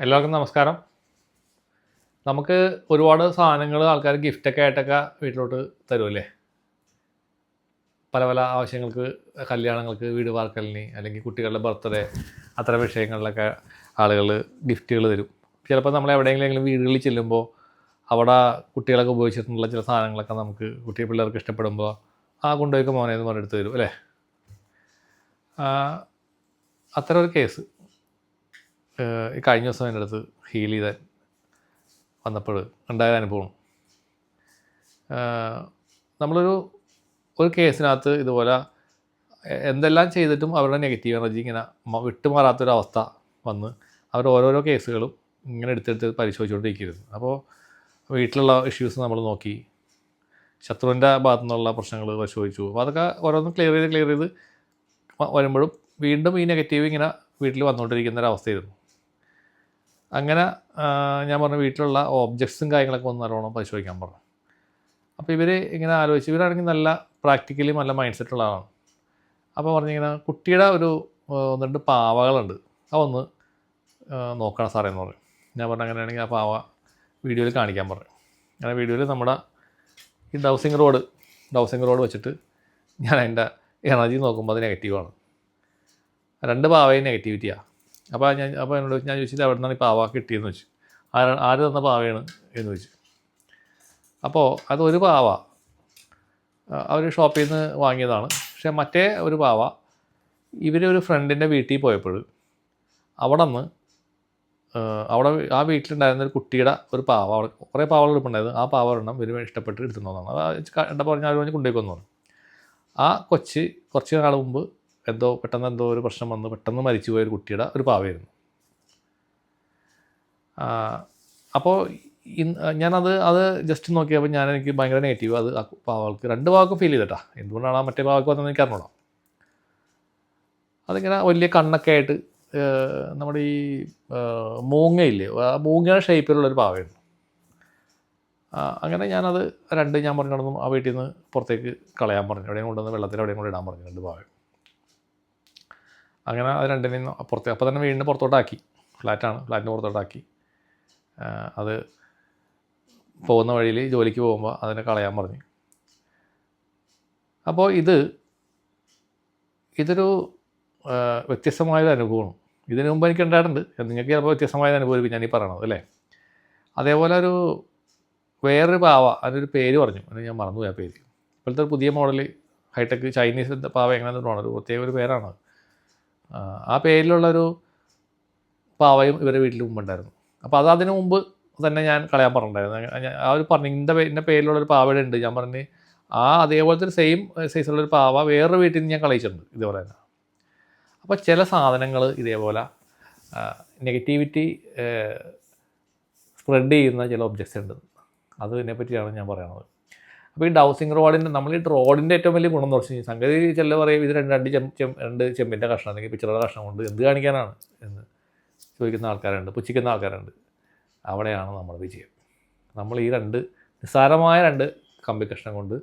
എല്ലാവർക്കും നമസ്കാരം. നമുക്ക് ഒരുപാട് സാധനങ്ങൾ ആൾക്കാർ ഗിഫ്റ്റൊക്കെ ആയിട്ടൊക്കെ വീട്ടിലോട്ട് തരുമല്ലേ? പല പല ആവശ്യങ്ങൾക്ക്, കല്യാണങ്ങൾക്ക്, വീട് വാർക്കലിന്, അല്ലെങ്കിൽ കുട്ടികളുടെ ബർത്ത്ഡേ, അത്തരം വിഷയങ്ങളിലൊക്കെ ആളുകൾ ഗിഫ്റ്റുകൾ തരും. ചിലപ്പോൾ നമ്മൾ എവിടെയെങ്കിലും വീടുകളിൽ ചെല്ലുമ്പോൾ അവിടെ കുട്ടികളൊക്കെ ഉപയോഗിച്ചിട്ടുള്ള ചില സാധനങ്ങളൊക്കെ നമുക്ക് പിള്ളേർക്ക് ഇഷ്ടപ്പെടുമ്പോൾ കൊണ്ടുപോയിക്ക് മോനെ എന്ന് പറഞ്ഞെടുത്ത് തരും അല്ലേ? അത്തരം ഒരു കേസ് ഈ കഴിഞ്ഞ ദിവസം എൻ്റെ അടുത്ത് ഹീൽ ചെയ്താൻ വന്നപ്പോൾ ഉണ്ടായ അനുഭവം. നമ്മളൊരു കേസിനകത്ത് ഇതുപോലെ എന്തെല്ലാം ചെയ്തിട്ടും അവരുടെ നെഗറ്റീവ് എനർജി ഇങ്ങനെ വിട്ടുമാറാത്തൊരവസ്ഥ വന്ന് അവർ ഓരോരോ കേസുകളും ഇങ്ങനെ എടുത്തെടുത്ത് പരിശോധിച്ചുകൊണ്ടിരിക്കുന്നു. അപ്പോൾ വീട്ടിലുള്ള ഇഷ്യൂസ് നമ്മൾ നോക്കി, ശത്രുവിൻ്റെ ഭാഗത്തു നിന്നുള്ള പ്രശ്നങ്ങൾ പരിശോധിച്ചു. അപ്പോൾ അതൊക്കെ ഓരോന്നും ക്ലിയർ ചെയ്ത് വരുമ്പോഴും വീണ്ടും ഈ നെഗറ്റീവ് ഇങ്ങനെ വീട്ടിൽ വന്നുകൊണ്ടിരിക്കുന്ന ഒരവസ്ഥയായിരുന്നു. അങ്ങനെ ഞാൻ പറഞ്ഞു വീട്ടിലുള്ള ഓബ്ജക്ട്സും കാര്യങ്ങളൊക്കെ ഒന്ന് നല്ലോണം പരിശോധിക്കാൻ പറഞ്ഞു. അപ്പോൾ ഇവർ ഇങ്ങനെ ആലോചിച്ച്, ഇവരാണെങ്കിൽ നല്ല പ്രാക്ടിക്കലി നല്ല മൈൻഡ് സെറ്റുള്ള ആളാണ്. അപ്പോൾ പറഞ്ഞിങ്ങനെ കുട്ടിയുടെ ഒരു 1-2 പാവകളുണ്ട്, അതൊന്ന് നോക്കണം സാറേ എന്ന് പറഞ്ഞു. ഞാൻ പറഞ്ഞു അങ്ങനെയാണെങ്കിൽ ആ പാവ വീഡിയോയിൽ കാണിക്കാൻ പറഞ്ഞു. അങ്ങനെ വീഡിയോയിൽ നമ്മുടെ ഈ ഡൗസിങ് റോഡ് വെച്ചിട്ട് ഞാൻ അതിൻ്റെ എനർജി നോക്കുമ്പോൾ അത് നെഗറ്റീവാണ്. 2 പാവയും നെഗറ്റിവിറ്റിയാണ്. അപ്പോൾ എന്നോട് ഞാൻ ചോദിച്ചത് എവിടെ നിന്നാണ് ഈ പാവ കിട്ടിയെന്ന് വെച്ചു. ആര് തന്ന പാവയാണ് എന്ന് ചോദിച്ചു. അപ്പോൾ അതൊരു പാവ അവർ ഷോപ്പിൽ നിന്ന് വാങ്ങിയതാണ്. പക്ഷേ മറ്റേ ഒരു പാവ ഇവരൊരു ഫ്രണ്ടിൻ്റെ വീട്ടിൽ പോയപ്പോൾ അവിടെ ആ വീട്ടിലുണ്ടായിരുന്ന ഒരു കുട്ടിയുടെ ഒരു പാവ, അവിടെ കുറേ പാവകൾ എടുപ്പുണ്ടായിരുന്നു. ആ പാവ ഒരെണ്ണം ഇവർ ഇഷ്ടപ്പെട്ട് എടുത്തുന്നതാണ്. അത് കണ്ടപ്പോൾ പറഞ്ഞാൽ അവർ കൊണ്ടുപോയിക്കൊന്നു പറഞ്ഞു. ആ കൊച്ച് കുറച്ച് നാൾ മുമ്പ് പെട്ടെന്ന് ഒരു പ്രശ്നം വന്ന് പെട്ടെന്ന് മരിച്ചു പോയൊരു കുട്ടിയുടെ ഒരു പാവയായിരുന്നു. അപ്പോൾ ഞാനത് ജസ്റ്റ് നോക്കിയപ്പോൾ എനിക്ക് ഭയങ്കര നെഗറ്റീവ്. അത് ആ പാവകൾക്ക് 2 പാവക്കും ഫീൽ ചെയ്തിട്ടാ. എന്തുകൊണ്ടാണ് ആ മറ്റേ പാവക്ക് വന്നതെന്ന് എനിക്ക് അറിഞ്ഞോളാം. അതിങ്ങനെ വലിയ കണ്ണൊക്കെ ആയിട്ട് നമ്മുടെ ഈ മൂങ്ങയില്ലേ, ആ മൂങ്ങയുടെ ഷേപ്പിലുള്ളൊരു പാവയായിരുന്നു. അങ്ങനെ ഞാനത് ഞാൻ പറഞ്ഞു ആ വീട്ടിൽ നിന്ന് പുറത്തേക്ക് കളയാൻ പറഞ്ഞു. എവിടെയും കൊണ്ടുവന്ന് വെള്ളത്തിൽ എവിടെയും കൊണ്ട് ഇടാൻ പറഞ്ഞു 2 പാവയും. അങ്ങനെ അത് 2നെയും പുറത്തേക്ക് അപ്പോൾ തന്നെ വീടിന് പുറത്തോട്ടാക്കി. ഫ്ലാറ്റിന് പുറത്തോട്ടാക്കി. അത് പോകുന്ന വഴിയിൽ ജോലിക്ക് പോകുമ്പോൾ അതിനെ കളയാൻ പറഞ്ഞു. അപ്പോൾ ഇതൊരു വ്യത്യസ്തമായൊരു അനുഭവമാണ്. ഇതിനു മുമ്പ് എനിക്ക് ഉണ്ടായിട്ടുണ്ട്. നിങ്ങൾക്ക് ചിലപ്പോൾ വ്യത്യസ്തമായ അനുഭവം ഞാനീ പറയണത് അല്ലേ? അതേപോലെ വേറൊരു പാവ, അതിനൊരു പേര് പറഞ്ഞു, അത് ഞാൻ മറന്നുപോയി ആ പേര്. ഇപ്പോഴത്തെ ഒരു പുതിയ മോഡൽ ഹൈടെക് ചൈനീസ് പാവ എങ്ങനെയാണെന്ന് തോന്നുന്നു, ഒരു പ്രത്യേക ഒരു പേരാണ്. ആ പേരിലുള്ളൊരു പാവയും ഇവരുടെ വീട്ടിൽ മുമ്പുണ്ടായിരുന്നു. അപ്പോൾ അതിനു മുമ്പ് തന്നെ ഞാൻ കളയാൻ പറഞ്ഞിട്ടുണ്ടായിരുന്നു. അവർ പറഞ്ഞു ഇന്ന പേരിലുള്ളൊരു പാവയുടെ ഉണ്ട്. ഞാൻ പറഞ്ഞ് അതേപോലത്തെ ഒരു സെയിം സൈസുള്ളൊരു പാവ വേറൊരു വീട്ടിൽ നിന്ന് ഞാൻ കളയിച്ചിട്ടുണ്ട് ഇതേപോലെ തന്നെ. അപ്പോൾ ചില സാധനങ്ങൾ ഇതേപോലെ നെഗറ്റിവിറ്റി സ്പ്രെഡ് ചെയ്യുന്ന ചില ഒബ്ജക്ട്സ് ഉണ്ട്. അതിനെപ്പറ്റിയാണ് ഞാൻ പറയുന്നത്. അപ്പോൾ ഈ ഡൗസിങ് നമ്മൾ ഈ റോഡിൻ്റെ ഏറ്റവും വലിയ ഗുണം എന്ന് വെച്ച് കഴിഞ്ഞാൽ, സംഗതി ചില പറയും ഇത് രണ്ട് ചെമ്പിൻ്റെ കഷ്ണം അല്ലെങ്കിൽ പിച്ചറുടെ കഷ്ണം കൊണ്ട് എന്ത് കാണിക്കാനാണ് എന്ന് ചോദിക്കുന്ന ആൾക്കാരുണ്ട്, പുച്ഛിക്കുന്ന ആൾക്കാരുണ്ട്. അവിടെയാണ് നമ്മൾ വിജയം. നമ്മൾ ഈ നിസ്സാരമായ 2 കമ്പി കഷ്ണം കൊണ്ട്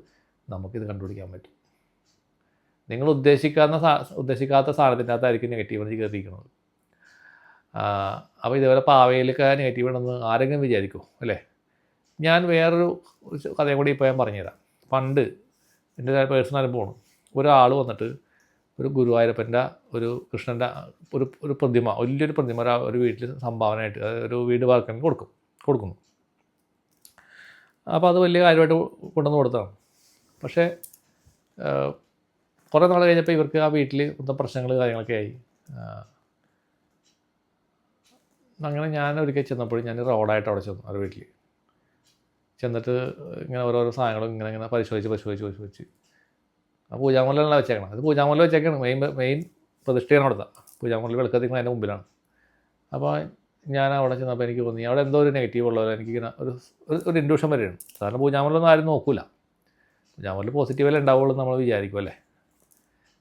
നമുക്കിത് കണ്ടുപിടിക്കാൻ പറ്റും. നിങ്ങൾ ഉദ്ദേശിക്കാത്ത സാധനത്തിൻ്റെ അകത്തായിരിക്കും നെഗറ്റീവ് എനർജി കയറിയിരിക്കുന്നത്. അപ്പോൾ ഇതേപോലെ പാവയിലൊക്കെ നെഗറ്റീവ് ഉണ്ടെന്ന് ആരെങ്കിലും വിചാരിക്കുമോ അല്ലേ? ഞാൻ വേറൊരു കഥയും കൂടി ഇപ്പോൾ ഞാൻ പറഞ്ഞുതരാം. പണ്ട് എൻ്റെ പേഴ്സണൽ അനുഭവമാണ്. ഒരാൾ വന്നിട്ട് ഒരു ഗുരുവായൂരപ്പൻ്റെ ഒരു കൃഷ്ണൻ്റെ ഒരു പ്രതിമ, വലിയൊരു പ്രതിമ ഒരു വീട്ടിൽ സംഭാവനയായിട്ട്, ഒരു വീട് വാർക്കാൻ കൊടുക്കുന്നു. അപ്പോൾ അത് വലിയ കാര്യമായിട്ട് കൊണ്ടുവന്ന് കൊടുത്തതാണ്. പക്ഷേ കുറേ നാൾ കഴിഞ്ഞപ്പോൾ ഇവർക്ക് ആ വീട്ടിൽ മൊത്തം പ്രശ്നങ്ങൾ കാര്യങ്ങളൊക്കെ ആയി. അങ്ങനെ ഞാൻ ഒരിക്കൽ ചെന്നപ്പോൾ ഞാൻ റോഡായിട്ട് അവിടെ ചെന്നു. ഒരു വീട്ടിൽ ചെന്നിട്ട് ഇങ്ങനെ ഓരോരോ സാധനങ്ങളും ഇങ്ങനെ പരിശോധിച്ച് ആ പൂജാമുറിലാണ് വെച്ചേക്കണം. അത് പൂജാമുറിൽ വെച്ചേക്കാണ്. മെയിൻ പ്രതിഷ്ഠയാണ് അവിടുത്തെ. പൂജാമുറിൽ വെളുക്കത്തിങ്ങനെ അതിൻ്റെ മുമ്പിലാണ്. അപ്പോൾ ഞാൻ അവിടെ ചെന്നപ്പോൾ എനിക്ക് തോന്നി അവിടെ എന്തോ ഒരു നെഗറ്റീവ് ഉള്ളവരെ എനിക്കിങ്ങനെ ഒരു ഇൻഡ്യൂഷൻ വരെയാണ്. സാധാരണ പൂജാമുറിലൊന്നും ആരും നോക്കില്ല. പൂജാമുറിൽ പോസിറ്റീവല്ലേ ഉണ്ടാവുള്ളൂ നമ്മൾ വിചാരിക്കും അല്ലേ?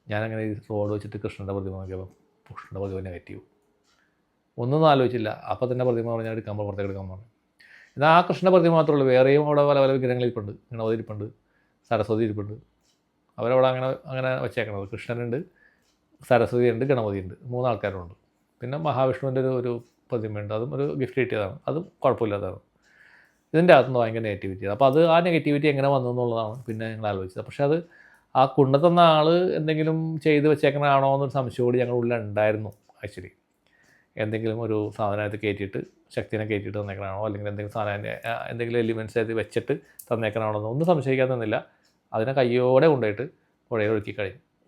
ഞാനങ്ങനെ ഈ റോഡ് വെച്ചിട്ട് കൃഷ്ണൻ്റെ പ്രതിമ നോക്കിയപ്പോൾ കൃഷ്ണൻ്റെ പ്രതിമ നെഗറ്റീവ്. ഒന്നും ആലോചിച്ചില്ല. അപ്പോൾ തന്നെ പ്രതിമ പറഞ്ഞാൽ പുറത്തേക്ക് എടുക്കാൻ പറഞ്ഞു. എന്നാൽ ആ കൃഷ്ണ പ്രതിമ മാത്രമേ ഉള്ളൂ. വേറെയും അവിടെ പല വിഗ്രഹങ്ങളിരിപ്പുണ്ട്. ഗണപതി ഇരിപ്പുണ്ട്, സരസ്വതി ഇരിപ്പുണ്ട്. അവരവിടെ അങ്ങനെ വെച്ചേക്കണത്. കൃഷ്ണനുണ്ട്, സരസ്വതി ഉണ്ട്, ഗണപതി ഉണ്ട്. 3 ആൾക്കാരുണ്ട്. പിന്നെ മഹാവിഷ്ണുവിൻ്റെ ഒരു പ്രതിമയുണ്ട്, അതും ഒരു ഗിഫ്റ്റ് കിട്ടിയതാണ്, അതും കുഴപ്പമില്ലാത്തതാണ്. ഇതിൻ്റെ അകത്തുനിന്ന് ഭയങ്കര നെഗറ്റിവിറ്റിയാണ്. അപ്പോൾ അത് ആ നെഗറ്റിവിറ്റി എങ്ങനെ വന്നു എന്നുള്ളതാണ് പിന്നെ ഞങ്ങൾ ആലോചിച്ചത്. പക്ഷേ അത് ആ കൊണ്ടുതന്ന ആൾ എന്തെങ്കിലും ചെയ്ത് വെച്ചേക്കണതാണോ എന്നൊരു സംശയം കൂടി ഞങ്ങളുടെ ഉള്ളിലുണ്ടായിരുന്നു ആക്ച്വലി. എന്തെങ്കിലും ഒരു സാധനമായിട്ട് കയറ്റിയിട്ട് ശക്തിനെ കയറ്റിയിട്ട് തന്നേക്കണാണോ, അല്ലെങ്കിൽ എന്തെങ്കിലും സാധനം എന്തെങ്കിലും എലിമെൻറ്റ്സ് ആയിട്ട് വെച്ചിട്ട് തന്നേക്കണാണോ എന്നൊന്നും സംശയിക്കാൻ തന്നില്ല. അതിനെ കയ്യോടെ കൊണ്ടുപോയിട്ട് പുഴയിൽ ഒഴുക്കി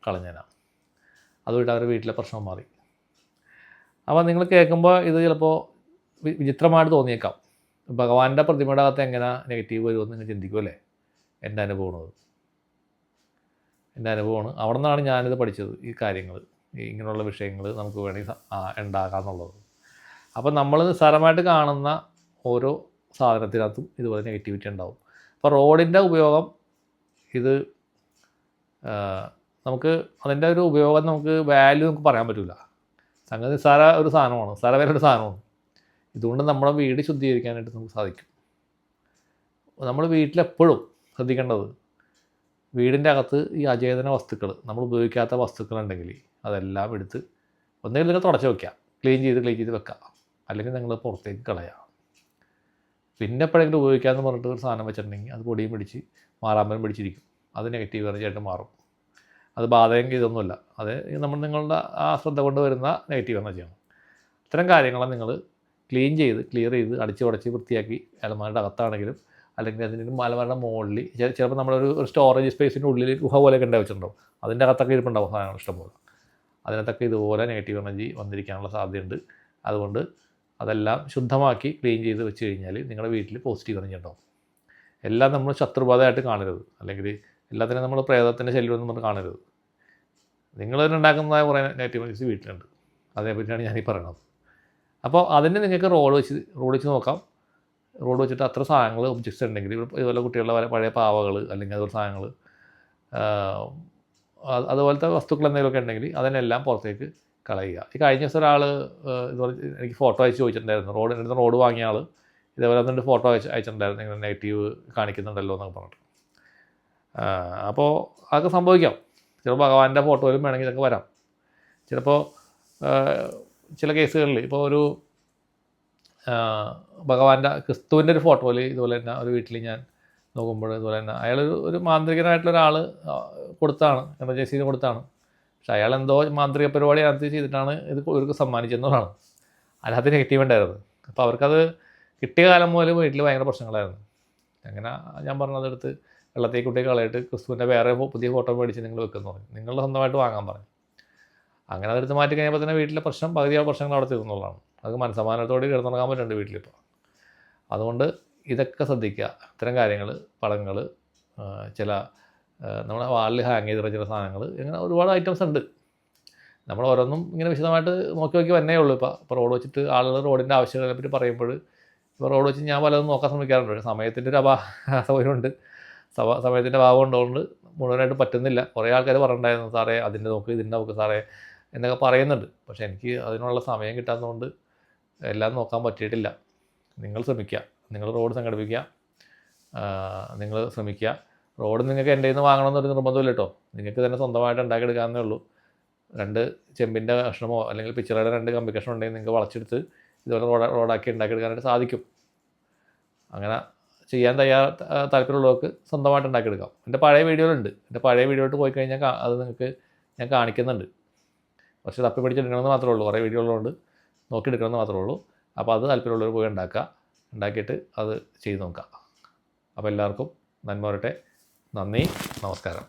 കളഞ്ഞേനാണ്. അതുകൊണ്ട് അവരുടെ വീട്ടിലെ പ്രശ്നം മാറി. അപ്പോൾ നിങ്ങൾ കേൾക്കുമ്പോൾ ഇത് ചിലപ്പോൾ വിചിത്രമായിട്ട് തോന്നിയേക്കാം. ഭഗവാന്റെ പ്രതിമയുടെ അകത്ത് എങ്ങനെ നെഗറ്റീവ് വരുമെന്ന് നിങ്ങൾ ചിന്തിക്കുമല്ലേ? എൻ്റെ അനുഭവമാണ്. അവിടെ നിന്നാണ് ഞാനിത് പഠിച്ചത്. ഈ കാര്യങ്ങൾ, ഇങ്ങനെയുള്ള വിഷയങ്ങൾ നമുക്ക് വേണമെങ്കിൽ ഉണ്ടാകാമെന്നുള്ളത്. അപ്പോൾ നമ്മൾ നിസ്സാരമായിട്ട് കാണുന്ന ഓരോ സാധനത്തിനകത്തും ഇതുപോലെ നെഗറ്റിവിറ്റി ഉണ്ടാവും. അപ്പോൾ റോഡിൻ്റെ ഉപയോഗം ഇത് നമുക്ക് അതിൻ്റെ ഒരു ഉപയോഗം നമുക്ക് വാല്യൂ നമുക്ക് പറയാൻ പറ്റില്ല. സംഗതി നിസ്സാര ഒരു സാധനമാണ്, നിസ്സാരപരൊരു സാധനമാണ്. ഇതുകൊണ്ട് നമ്മുടെ വീട് ശുദ്ധീകരിക്കാനായിട്ട് നമുക്ക് സാധിക്കും. നമ്മൾ വീട്ടിലെപ്പോഴും ശ്രദ്ധിക്കേണ്ടത്, വീടിൻ്റെ അകത്ത് ഈ അചേതന വസ്തുക്കൾ, നമ്മൾ ഉപയോഗിക്കാത്ത വസ്തുക്കളുണ്ടെങ്കിൽ അതെല്ലാം എടുത്ത് ഒന്നുകിൽ നിങ്ങൾ തുടച്ച് വയ്ക്കുക, ക്ലീൻ ചെയ്ത് വെക്കുക, അല്ലെങ്കിൽ നിങ്ങൾ പുറത്തേക്ക് കളയുക. പിന്നെ എപ്പോഴെങ്കിലും ഉപയോഗിക്കാമെന്ന് പറഞ്ഞിട്ട് ഒരു സാധനം വെച്ചിട്ടുണ്ടെങ്കിൽ അത് പൊടിയും പിടിച്ച് മാറാമ്പലും പിടിച്ചിരിക്കും. അത് നെഗറ്റീവ് എനർജിയായിട്ട് മാറും. അത് ബാധകം ഇതൊന്നുമില്ല, അത് നിങ്ങളുടെ ആ ശ്രദ്ധ കൊണ്ട് വരുന്ന നെഗറ്റീവ് എനർജിയാണ്. ഇത്തരം കാര്യങ്ങളെ നിങ്ങൾ ക്ലിയർ ചെയ്ത് അടിച്ച് ഉടച്ച് വൃത്തിയാക്കി അലമാരയുടെ അകത്താണെങ്കിലും അല്ലെങ്കിൽ അതിന് അലമാരയുടെ മുകളിൽ ചിലപ്പോൾ നമ്മളൊരു സ്റ്റോറേജ് സ്പേസിൻ്റെ ഉള്ളിൽ ഗുഹ പോലെയൊക്കെ ഉണ്ടായി വെച്ചിട്ടുണ്ടാവും. അതിൻ്റെ അകത്തൊക്കെ ഇരിപ്പുണ്ടാവും സാധനങ്ങൾ ഇഷ്ടംപോലെ. അതിനകത്തൊക്കെ ഇതുപോലെ നെഗറ്റീവ് എനർജി വന്നിരിക്കാനുള്ള സാധ്യതയുണ്ട്. അതുകൊണ്ട് അതെല്ലാം ശുദ്ധമാക്കി ക്ലീൻ ചെയ്ത് വെച്ച് കഴിഞ്ഞാൽ നിങ്ങളുടെ വീട്ടിൽ പോസിറ്റീവ് എനർജി ഉണ്ടാവും. എല്ലാം നമ്മൾ ശത്രുബാധയായിട്ട് കാണരുത്, അല്ലെങ്കിൽ എല്ലാത്തിനും നമ്മൾ പ്രേതത്തിൻ്റെ ശല്യമൊന്നും നമ്മൾ കാണരുത്. നിങ്ങൾ തന്നെ ഉണ്ടാക്കുന്നതായ കുറേ നെഗറ്റീവ് എനർജീസ് വീട്ടിലുണ്ട്. അതേപറ്റിയാണ് ഞാനീ പറയുന്നത്. അപ്പോൾ അതിന് നിങ്ങൾക്ക് റോഡ് വെച്ച് നോക്കാം. റോഡ് വെച്ചിട്ട് അത്ര സാധനങ്ങൾ ഒബ്ജക്ട്സ് ഉണ്ടെങ്കിൽ ഇതുപോലെ കുട്ടികളുടെ പഴയ പാവകൾ അല്ലെങ്കിൽ അതുപോലെ സാധനങ്ങൾ അതുപോലത്തെ വസ്തുക്കൾ എന്തെങ്കിലുമൊക്കെ ഉണ്ടെങ്കിൽ അതിനെല്ലാം പുറത്തേക്ക് കളയുക. ഈ കഴിഞ്ഞ ദിവസം ഒരാൾ ഇതുപോലെ എനിക്ക് ഫോട്ടോ അയച്ച് ചോദിച്ചിട്ടുണ്ടായിരുന്നു. റോഡ് വാങ്ങിയ ആൾ ഇതേപോലെ എന്നിട്ട് ഫോട്ടോ അയച്ചിട്ടുണ്ടായിരുന്നു, ഇങ്ങനെ നെഗറ്റീവ് കാണിക്കുന്നുണ്ടല്ലോ എന്നൊക്കെ പറഞ്ഞിട്ട്. അപ്പോൾ അതൊക്കെ സംഭവിക്കാം. ചിലപ്പോൾ ഭഗവാന്റെ ഫോട്ടോയിലും വേണമെങ്കിൽ ഇതൊക്കെ വരാം. ചിലപ്പോൾ ചില കേസുകളിൽ ഇപ്പോൾ ഒരു ഭഗവാന്റെ ക്രിസ്തുവിൻ്റെ ഒരു ഫോട്ടോയിൽ ഇതുപോലെ തന്നെ ഒരു വീട്ടിൽ ഞാൻ നോക്കുമ്പോൾ ഇതുപോലെ തന്നെ അയാൾ ഒരു മാന്ത്രികനായിട്ടുള്ള ഒരാൾ കൊടുത്താണ്, എമർജൻസിയിൽ കൊടുത്താണ്. പക്ഷെ അയാൾ എന്തോ മാന്ത്രിക പരിപാടി അതിനകത്ത് ചെയ്തിട്ടാണ് ഇത് ഇവർക്ക് സമ്മാനിച്ചെന്നുള്ളതാണ്. അതിനകത്ത് നെഗറ്റീവ് ഉണ്ടായിരുന്നു. അപ്പോൾ അവർക്കത് കിട്ടിയ കാലം മുതൽ വീട്ടിൽ ഭയങ്കര പ്രശ്നങ്ങളായിരുന്നു. അങ്ങനെ ഞാൻ പറഞ്ഞതെടുത്ത് വെള്ളത്തേക്ക് കുട്ടിയെ കളയിട്ട് ക്രിസ്തുവിൻ്റെ വേറെ പുതിയ ഫോട്ടോ മേടിച്ച് നിങ്ങൾ വെക്കുന്നു പറഞ്ഞു. നിങ്ങൾ സ്വന്തമായിട്ട് വാങ്ങാൻ പറഞ്ഞു. അങ്ങനെ അതെടുത്ത് മാറ്റി കഴിഞ്ഞപ്പോൾ തന്നെ വീട്ടിലെ പകുതിയാ പ്രശ്നങ്ങൾ അവിടെ തീർന്നുള്ളതാണ്. അത് മനസ്സമാനത്തോടെ കിടന്നുറങ്ങാൻ പറ്റുന്നുണ്ട് വീട്ടിലിപ്പോൾ. അതുകൊണ്ട് ഇതൊക്കെ ശ്രദ്ധിക്കുക. ഇത്തരം കാര്യങ്ങൾ, പടങ്ങൾ, ചില നമ്മുടെ വാളിൽ ഹാങ് ചെയ്തിട്ടുള്ള ചില സാധനങ്ങൾ, ഇങ്ങനെ ഒരുപാട് ഐറ്റംസ് ഉണ്ട്. നമ്മൾ ഓരോന്നും ഇങ്ങനെ വിശദമായിട്ട് നോക്കി വന്നേ ഉള്ളൂ. ഇപ്പോൾ റോഡ് വെച്ചിട്ട് ആളുകൾ റോഡിൻ്റെ ആവശ്യകതയെ പറ്റി പറയുമ്പോൾ ഇപ്പോൾ റോഡ് വെച്ച് ഞാൻ പലതും നോക്കാൻ ശ്രമിക്കാറുണ്ട്. പക്ഷേ സമയത്തിൻ്റെ ഒരു സൗകര്യമുണ്ട്, സമയത്തിൻ്റെ അഭാവം ഉള്ളതുകൊണ്ട് മുഴുവനായിട്ട് പറ്റുന്നില്ല. കുറേ ആൾക്കാർ പറഞ്ഞിട്ടുണ്ടായിരുന്നു, സാറേ അതിൻ്റെ നോക്ക് സാറേ എന്നൊക്കെ പറയുന്നുണ്ട്. പക്ഷേ എനിക്ക് അതിനുള്ള സമയം കിട്ടാത്തതുകൊണ്ട് എല്ലാം നോക്കാൻ പറ്റിയിട്ടില്ല. നിങ്ങൾ ശ്രമിക്കുക, നിങ്ങൾ റോഡ് സംഘടിപ്പിക്കുക, നിങ്ങൾ ശ്രമിക്കുക. റോഡ് നിങ്ങൾക്ക് എൻ്റെ നിന്ന് വാങ്ങണമെന്നൊരു നിർബന്ധമില്ല കേട്ടോ. നിങ്ങൾക്ക് തന്നെ സ്വന്തമായിട്ട് ഉണ്ടാക്കിയെടുക്കാവുന്നേ ഉള്ളൂ. 2 ചെമ്പിൻ്റെ കഷ്ണമോ അല്ലെങ്കിൽ പിച്ചറയുടെ 2 കമ്പി കഷ്ണം ഉണ്ടെങ്കിൽ നിങ്ങൾക്ക് വളച്ചെടുത്ത് ഇതുപോലെ റോഡാക്കി ഉണ്ടാക്കിയെടുക്കാനായിട്ട് സാധിക്കും. അങ്ങനെ ചെയ്യാൻ താല്പര്യമുള്ളവർക്ക് സ്വന്തമായിട്ട് ഉണ്ടാക്കിയെടുക്കാം. എൻ്റെ പഴയ വീഡിയോയിലുണ്ട്. എൻ്റെ പഴയ വീഡിയോയിട്ട് പോയി കഴിഞ്ഞാൽ അത് നിങ്ങൾക്ക് ഞാൻ കാണിക്കുന്നുണ്ട്. പക്ഷേ തപ്പി പിടിച്ചെടുക്കണമെന്ന് മാത്രമേ ഉള്ളൂ. കുറേ വീഡിയോകളുണ്ട്, നോക്കിയെടുക്കണമെന്ന് മാത്രമേ ഉള്ളൂ. അപ്പോൾ അത് താല്പര്യമുള്ളവർ പോയി ഉണ്ടാക്കിയിട്ട് അത് ചെയ്ത് നോക്കാം. അപ്പോൾ എല്ലാവർക്കും നന്മ വരട്ടെ. നന്ദി, നമസ്കാരം.